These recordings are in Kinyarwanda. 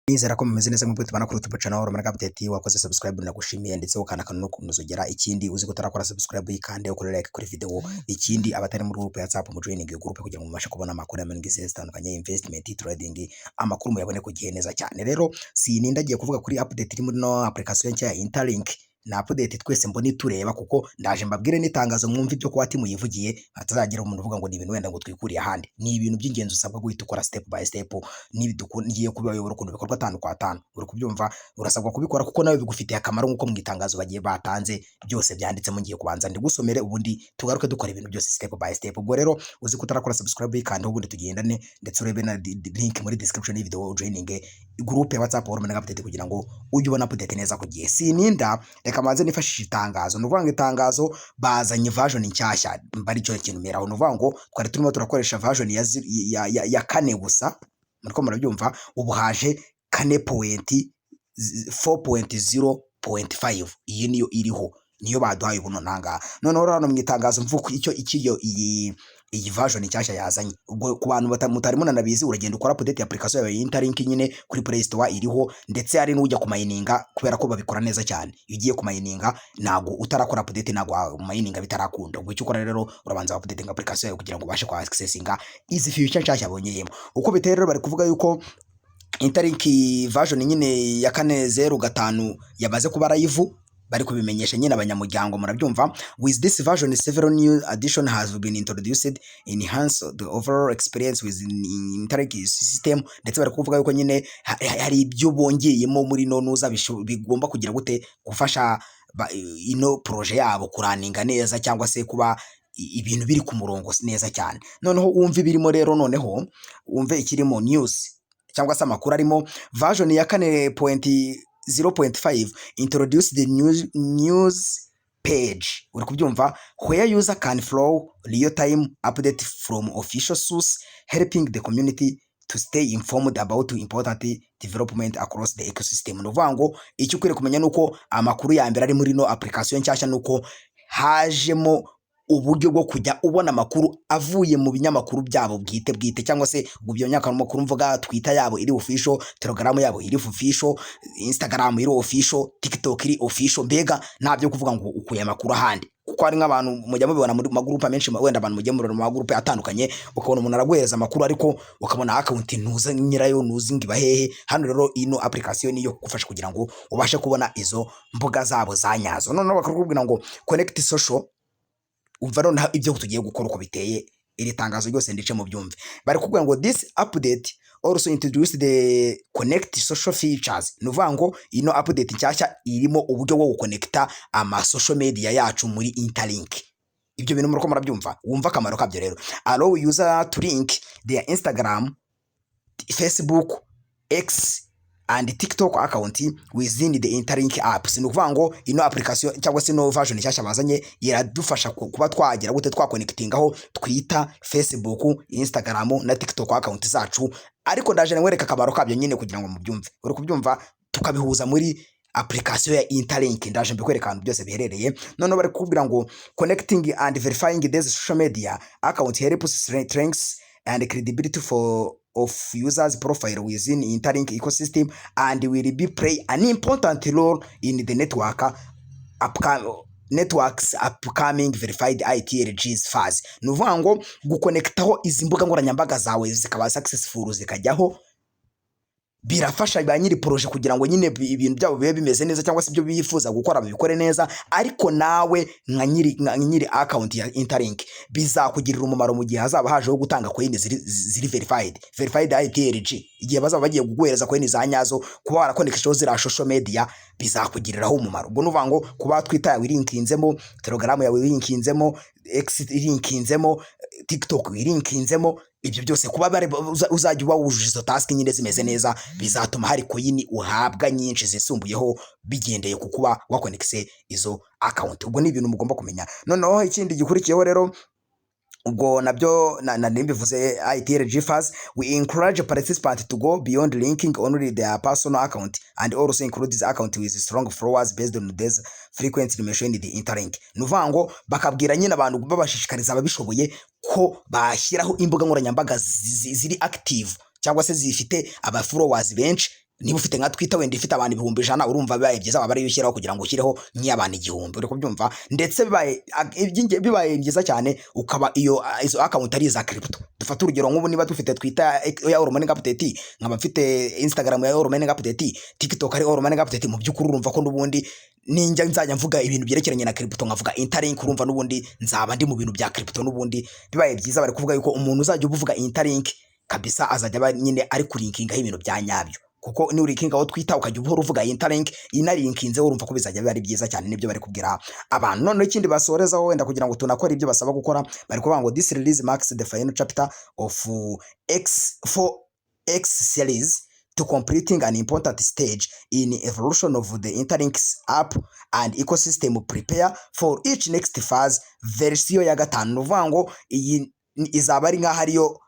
Nizera ko mumeze neza nk'uko tubana kuri YouTube channel Rumara Update wakoze subscribe nagushimiye ndetse ukana kano no kunuzogera ikindi uzi gutarakora subscribe yikande ukore like kuri video ikindi abatari muri group ya WhatsApp mu joining group kugira ngo mubashe kubona amakuru ya mengi zitandukanye investment trading amakuru muyabone ku gihe neza cyane. Rero sinindagiye kuvuga kuri update iri muri no application nshya ya Interlink na update twese mboni tureba kuko ndaje mbabwire n'itangazo mwumva ibyo kwa timu yivugiye hatazagira umuntu uvuga ngo ni ibintu wenda ngo twikuriye ahandi. Ni ibintu by'ingenzi usabwa guhita ukora step by step ngiye kubayobora ukuntu bikorwa 5 kwa 5 uri kubyumva urasabwa kubikora kuko nawe bigufitiye akamaro nkuko mu itangazo bagiye batanze byose byanditse mu ngiye kubanza ndi gusomere ubundi tugaruke dukora ibintu byose step by step. Ubwo rero uzi kutarakora subscribe kandi ubundi tugendane ndetse urebe na link muri description y video joining group ya WhatsApp Rumara Update kugira ngo ujye ubona update neza ku gihe. Sininda reka manze nifashisha itangazo nuvanga itangazo bazanye version nshyashya mbari cyo kintu meraho nuvango twari turimo turakoresha version ya kane gusa muriko murabyumva ubu haje kane point 4.0.5 iyi niyo iriho niyo baduhaye ubuno nanga none rano mu itangazo mvuko icyo ikiyo iyi version nshyashya yazanye. Ubwo ku bantu mutari munanabizi uragenda ukora update ya application ya Interlink nyine kuri Play Store iriho ndetse ari n'ujya kumayininga kubera ko babikora neza cyane. Iyo ugiye kumayininga nago utarakora update nago mayininga bitarakunda. Ubwo icyo ukora rero urabanza update application yawe kugira ngo ubashe kwa accessinga izi feature nshyashya abonyeyemo. Uko biteye rero bari kuvuga yuko Interlink version nyine ya 4.0.5 yabaze kuba live bari kubimenyesha nyine abanyamuryango murabyumva. With this version several new addition has been introduced enhance the overall experience with Interlink system ndetse bari kuvuga yuko nyine hari ibyo bongeyemo muri nonuza bigomba kugira gute gufasha ino projet yabo kuraninga neza cyangwa se kuba ibintu biri ku murongo neza cyane. Noneho wumve birimo rero noneho wumve ikirimo news cyangwa se amakuru arimo version ya 4.0.5 introduce the news page uri kubyumva where user can flow real time update from official source helping the community to stay informed about important development across the ecosystem. Nuvango icyo kwire kumenya nuko amakuru ya mbere ari muri no application nshyashya nuko hajemo uburyo bwo kujya ubona amakuru avuye mu binyamakuru byabo bwite cyangwa se ubyo nyamakuru mvuga Twitter yabo iri official, Telegram yabo iri official, Instagram iri official, TikTok iri official. Mbega ntabyo kuvuga ngo ukuye amakuru ahandi kuko ari nk'abantu mujya mubibona muri magroup menshi wenda abantu mujye muri magroup atandukanye ukabona umuntu araguhereza amakuru ariko ukabona account ntuza nyirayo nuzi ngiba hehe. Hano rero ino application niyo kugufasha kugira ngo ubashe kubona izo mbuga zabo zanyazo. None bakakubwira ngo connect social umva none ibyo tugiye gukora uko biteye iri tangazo ryose ndice mu byumve. Bari kubwira ngo this update also introduced the connect social features. Nuvango ino update nshyashya irimo uburyo bwo guconnecta ama social media yacu muri Interlink. Ibyo bintu murako murabyumva wumva akamaro kabyo rero. Allow user to link their Instagram, Facebook, X and TikTok account within the Interlink app. Sinuvango ino application cyangwa se no version nshyashya bazanye iradufasha kuba twagira gute twaconnectingaho Twitter, Facebook, Instagram na TikTok account zacu. Ariko ndaje nwereka akamaro kabyo nyine kugira ngo mubyumve. Uri kubyumva tukabihuza muri application ya Interlink. Ndaje mbikwereka ahantu byose biherereye. None bari kubwira ngo connecting and verifying these social media account helps strengths and credibility of users profile within Interlink ecosystem and will be play an important role in the networks upcoming verified ITLGs phase. Nuvango guconnectaho izi mbuga nkoranyambaga zawe zikaba successful zikajyaho birafasha ba nyiri projet kugira ngo nyine ibintu byabo bibe bimeze neza cyangwa se ibyo bifuza gukora bikore neza. Ariko nawe nka nyiri account ya Interlink bizakugirira umumaro mu gihe hazaba hajeho gutanga coin ziri verified ITLG. Igihe bazaba bagiye kuguhereza coin za nyazo kuba warakonekishaho zira social media bizakugiriraho umumaro. Ubwo nuvango kuba Twitter yawe irinkinzemo, Telegram yawe irinkinzemo, X irinkinzemo, TikTok irinkinzemo, ibyo byose kuba uzajya wujuje izo task nyine zimeze neza bizatuma hari coin uhabwa nyinshi zisumbuyeho bigendeye ku kuba wakonexe izo account. Ubwo ni ibintu mugomba kumenya. Noneho ikindi gikurikiyeho rero ubwo nabyo nimbivuze ITLG phase we encourage participants to go beyond linking only their personal account and also include this account with strong followers based on this frequently mentioned the Interlink. Nuvango bakabwira nyine abantu babashishikariza ababishoboye ko bashyiraho imbuga nkoranyambaga ziri active cyangwa se zifite aba followers benshi niba ufite nka Twitter wenda ifite abantu 100,000 urumva bibaye byiza waba ari ushyiraho kugira ngo ushyireho nk'abantu 1,000 uri kubyumva, ndetse bibaye byiza cyane ukaba izo account ari za crypto. Dufata urugero nk'ubu niba dufite Twitter ya All Morning Update, nkaba mfite Instagram ya All Morning Update, TikTok ari All Morning Update, mu by'ukuri urumva ko n'ubundi ninjya nzajya mvuga ibintu byerekeranye na crypto nkavuga Interlink, urumva n'ubundi nzaba ndi mu bintu bya crypto n'ubundi. Bibaye byiza bari kuvuga yuko umuntu uzajya uvuga Interlink kabisa azajya nyine ari kulinkinga ibintu bya nyabyo, kuko ni urikinga aho Twitter ukajya uhora uvuga Interlink inalinkinze, urumva ko bizajya biba ari byiza cyane. Nibyo bari kubwira abantu. None ikindi basorezaho wenda kugira ngo tunakora ibyo basaba gukora, bari kuvuga ngo this release marks the final chapter of X series to completing an important stage in evolution of the Interlinks app and ecosystem. Prepare for each next phase. Version ya 5 uvuga ngo iyi izaba ari nka hariyo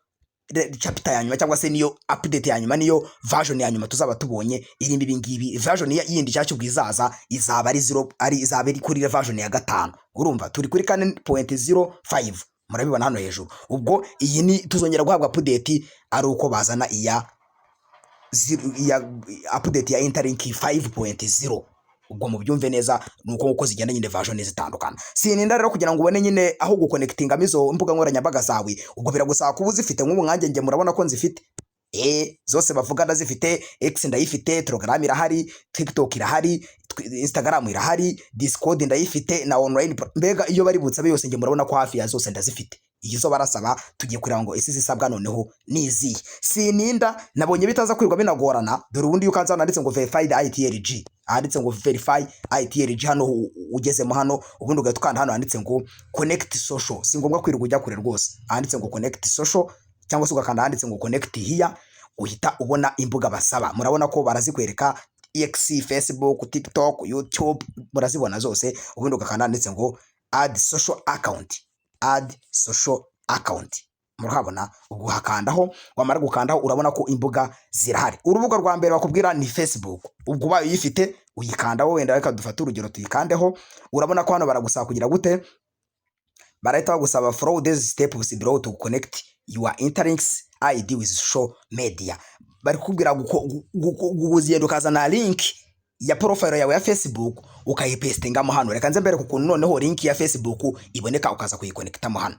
chapter ya nyuma cyangwa se niyo update ya nyuma, niyo version ya nyuma tuzaba tubonye irimo ibingibi. Version yindi cyacyo bwizaza izaba ari 0, izaba iri kuri version ya 5. Urumva turi kuri 4.05 murabibona hano hejuru. Ubwo iyi ni tuzongera guhabwa update ari uko bazana iya update ya Interlink 5.0. ubwo mu byumve neza nuko uko zigenda nyine version zitandukana. Sininda rero kugira ngo ubone nyine aho guconnectinga mizo mbuga nkoranyambaga zawe, ubwo biragusaba kuba uzifite. Nk'ubu nkanjye nge murabona ko nzifite zose bavuga ndazifite. X ndayifite, Telegram irahari, TikTok irahari, Instagram irahari, Discord ndayifite na online. Mbega iyo bari butsabe yose nge murabona ko hafi ya zose ndazifite. Izo barasaba tugiye kureba ngo isi zisabwa noneho nizi. Sininda nabonye bitaza kwirwa binagorana, dore ubundi yukanza handitse ngo verified ITLG, handitse ngo verify ITLG hano ugezemo hano, ubundi ugatukanda hano handitse ngo connect social. Si ngombwa kwirwa ujya kure rwose, handitse ngo connect social cyangwa se ugakanda handitse ngo connect here, uhita ubona imbuga basaba. Murabona ko barazikwereka X, Facebook, TikTok, YouTube, murazibona zose. Ubundi ugakanda handitse ngo add social account, add social account. Murahabona ubwo hakandaho, wamara gukandaho urabona ko imbuga zirahari. Urubuga rwa mbere bakubwira ni Facebook. Ubwo bayo yifite uyikandaho, wenda reka dufate urugero tuyikandeho. Urabona ko hano baragusaba kugira gute, barahita bagusaba follow these steps below to connect your Interlinks ID with social media. Bari kubwira guziyendo kazana link ya profile yawe ya Facebook ukayipestingamo hano. Reka nze mbere kukuntu noneho link ya Facebook iboneka ukaza kuyiconnectamo hano.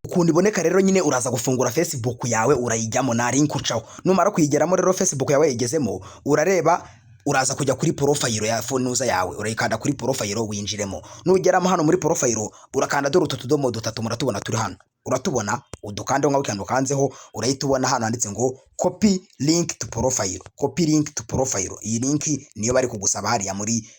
Ukundi iboneka rero nyine uraza gufungura Facebook yawe urayijyamo na link ucaho. Numara kuyigeramo rero Facebook yawe yigezemo, urareba uraza kujya kuri profile ya phone yawe, urayikanda kuri profile winjiremo. Nugeramo hano muri profile urakanda dore utudomo 3 muratubona turi hano. Uratubona udukande nka wikando kanzeho, urayitubona hano handitse ngo copy link to profile, copy link to profile. Iyi link niyo bari kugusaba hariya muri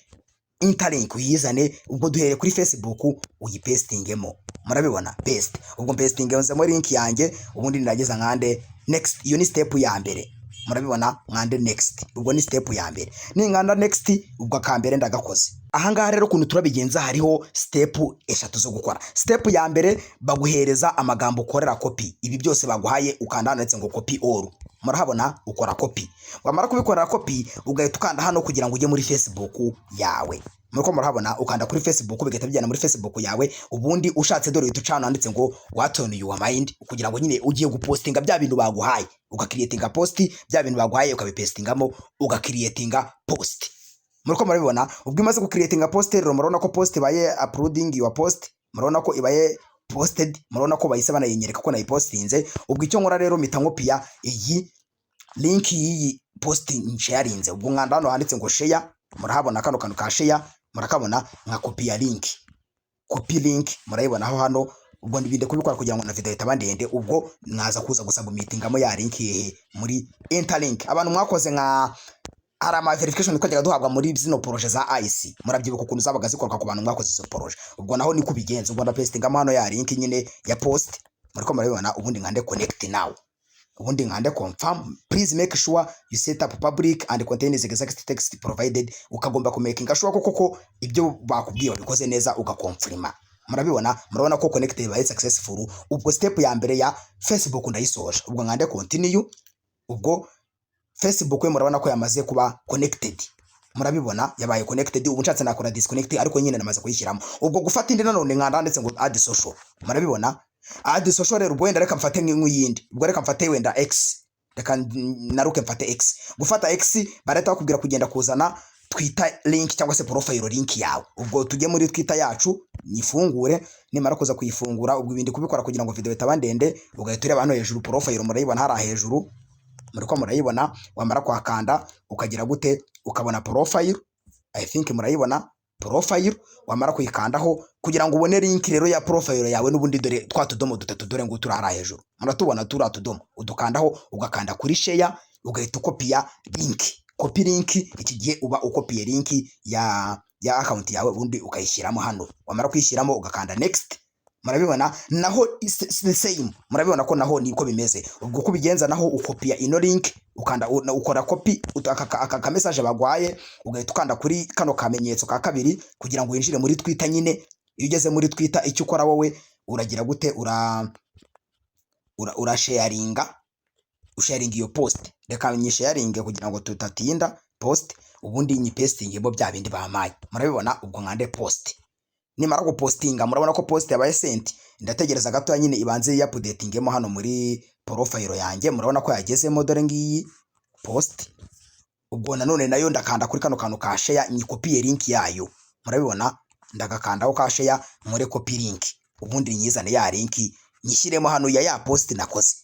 Interlink uyizane. Ubwo duhere kuri Facebook uyipestingemo, murabibona paste. Ubwo pastingemo link yanjye, ubundi ndageza nkande next. Iyo ni step ya mbere, murabibona nkande next. Ubwo ni step ya mbere, ni nkanda next. Ubwo akambere ndagakoze. Ahangaha rero kuntu turabigenza hariho step 3 zo gukora. Step ya mbere baguhereza amagambo ukorera copy. Ibi byose baguhaye ukanda ndetse ngo copy all. Murahabona ukora copy. Wamara kubikorera copy ugahita ukanda hano kugira ngo ujye muri Facebook yawe. Muriko murahabona ukanda kuri Facebook bigahita bijyana muri Facebook yawe. Ubundi ushatse dore utucana handitse ngo what on your mind, kugira ngo nyine ugiye gupostinga bya bintu baguhaye, ugakreatinga post bya bintu baguhaye ukabipestingamo, ugakreatinga post. Muriko murabibona ubwo imaze gukreatinga post rero murabona ko post ibaye uploading your post, murabona ko ibaye posted, murabona ko bahise banayinyereka ko nayipostinze. Ubwo icyo nkora rero mpita nkopia iyi link y'iyi posting sharinze. Ubwo nkanda hano handitse ngo share, murahabona kano kantu ka share, murakabona nka copy link, copy link murayibona aho hano. Ubwo ndibinde kubikora kugira ngo na video itabandende. Ubwo mwaza kuza gusaba meetingamo ya link muri Interlink. Abantu mwakoze nka hari ama verification twajyaga duhabwa muri zino projet za IC, murabyibuka ukuntu zabaga zikorwa ku bantu mwakoze izo projet. Ubwo naho ni kubigenza. Ubwo ndapestingamo hano ya link nyine ya post, muriko murabibona. Ubundi nkande connect now, ubundi nkande confirm. Please make sure you set up public and contains exact text provided. Ukagomba ku making sure koko ibyo bakubwiye babikoze neza ugakonfirma. Murabibona, murabona ko connected by successful. Ubwo step ya mbere ya Facebook ndayisoje. Ubwo nkande continue. Ubwo Facebook we murabona ko yamaze kuba connected, murabibona yabaye connected. Ubu nshatse nakora disconnect ariko nyine namaze kuyishyiramo. Ubwo gufata indi nanone nkanda ndetse ngo add social, murabibona add social rero. Ubwo wenda reka mfate nk'iyindi, ubwo reka mfate wenda X, reka naruke mfate X. Gufata X barahita bakubwira kugenda kuzana Twitter link cyangwa se profile link yawe. Ubwo tujye muri Twitter yacu nyifungure, nimara kuza kuyifungura ubwo ibindi kubikora kugira ngo video itaba ndende, ugahita ureba hano hejuru profile murayibona hari hejuru. Muriko murayibona, wamara kwakanda ukagira gute ukabona profile, I think murayibona profile, wamara kuyikandaho kugira ngo ubone link rero ya profile yawe n'ubundi dore twatudomo dutatu dore ngo turara hejuru. Muratubona turatudomo, udukandaho ugakanda kuri share, ugahita ukopia link. Copy link, iki gihe uba ukopiye link ya account yawe ubundi ukayishyiramo hano. Wamara kuyishyiramo ugakanda next. Murabibona naho the same, murabibona ko naho niko bimeze. Ubwo kubigenza naho ukopia ino link, ukanda ukora copy aka message bagwaye, ugahita ukanda kuri kano kamenyetso ka kabiri kugira ngo winjire muri Twitter nyine. Iyo ugeze muri Twitter icyo ukora wowe uragira gute ura sharinga, usharinga iyo post. Reka nyisharinge kugira ngo tutatinda post, ubundi nyi pasting bo bya bindi bamaye. Murabibona ubwo nkande post. Nimara ko postinga murabona ko post yabaye sent, ndategereza gato nyine ibanze ya updatingemo hano muri profile yanjye. Murabona ko yagezemo dore ngiyi post. Ubwo nanone nayo ndakanda kuri kano kantu ka share nyikopiye link yayo. Murabibona ndagakandaho ka share muri copy link, ubundi nyizane ya link nyishyiremo hano ya post nakoze.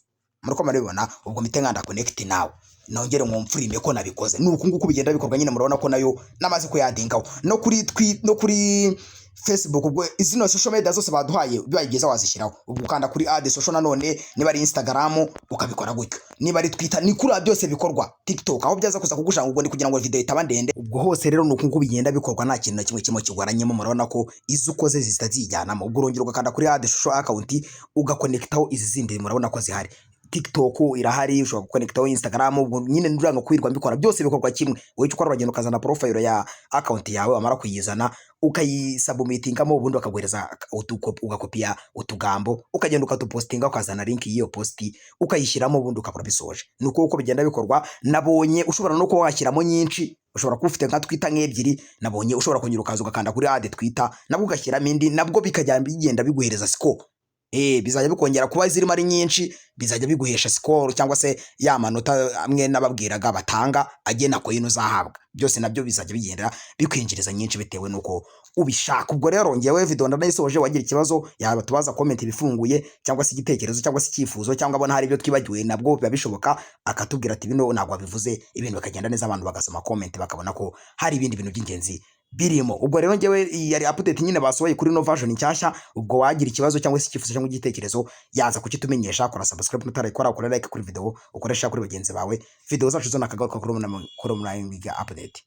Muriko murabibona ubwo mite nkanda connect nawe nongere mwumfurime ko nabikoze. Nuko nguko bigenda bikorwa nyine. Murabona ko nayo namaze kuyadingaho no kuri Facebook. Ubwo izino social media zose baduhaye bayigeza wazishyiraho. Ubwo ukanda kuri add social, nanone niba ari Instagram ukabikora gutyo, niba ari Twitter ni kuri byose bikorwa. TikTok aho byaza kuza kugushanga ubwo ni kugira ngo video itaba ndende. Ubwo hose rero nuko nguko bigenda bikorwa, nta kintu na kimwe kigoranyemo. Murabona ko izo ukoze zitazijyanamo. Ubwo urongera ugakanda kuri add social account ugaconnectaho izi zindi. Murabona ko zihari. TikTok irahari, ushobora guconnectaho Instagram. Ubwo nyine nduranga kwirwa mbikora byose bikorwa kimwe. Wowe ukora uragenda ukazana profile ya account yawe, amara kuyizana ukayisubmitingamo, ubundi bakaguhereza ugakopia utugambo, ukagenda ukatupostinga, ukazana link y'iyo posti ukayishyiramo, ubundi ukakora bisoje. Nuko uko bigenda bikorwa. Nabonye ushobora no kuba washyiramo nyinshi, ushobora kufite nka Twitter nk'ebyiri. Nabonye ushobora kunyura ukaza ugakanda kuri add Twitter nabwo ugashyiramo indi, nabwo bikajya bigenda biguhereza score. Bizajya bikongera kuba zirimo ari nyinshi, bizajya biguhesha score cyangwa se ya manota amwe nababwiraga batanga agena ko ino zahabwa. Byose nabyo bizajya bigenda bikwinjiriza nyinshi bitewe nuko ubishaka. Ubwo rero ngewe video ndanayisoje, wagira ikibazo yaba tubaza comment bifunguye, cyangwa se igitekerezo cyangwa se icyifuzo, cyangwa abona hari ibyo twibagiwe, nabwo biba bishoboka akatubwira ati bino ntabwo bivuze, ibintu bakagenda neza, abantu bagasoma comment bakabona ko hari ibindi bintu by'ingenzi birimo. Ubwo rero ngewe yari update nyine basohoye kuri no version nshyashya. Ubwo wagira ikibazo cyangwa se icyifuzo cyangwa igitekerezo yaza kukitumenyesha. Kora subscribe mutarayikora, ukora like kuri video, ukoresha kuri bagenzi bawe. Video zacu zo nakagaruka kuri Mwiga update.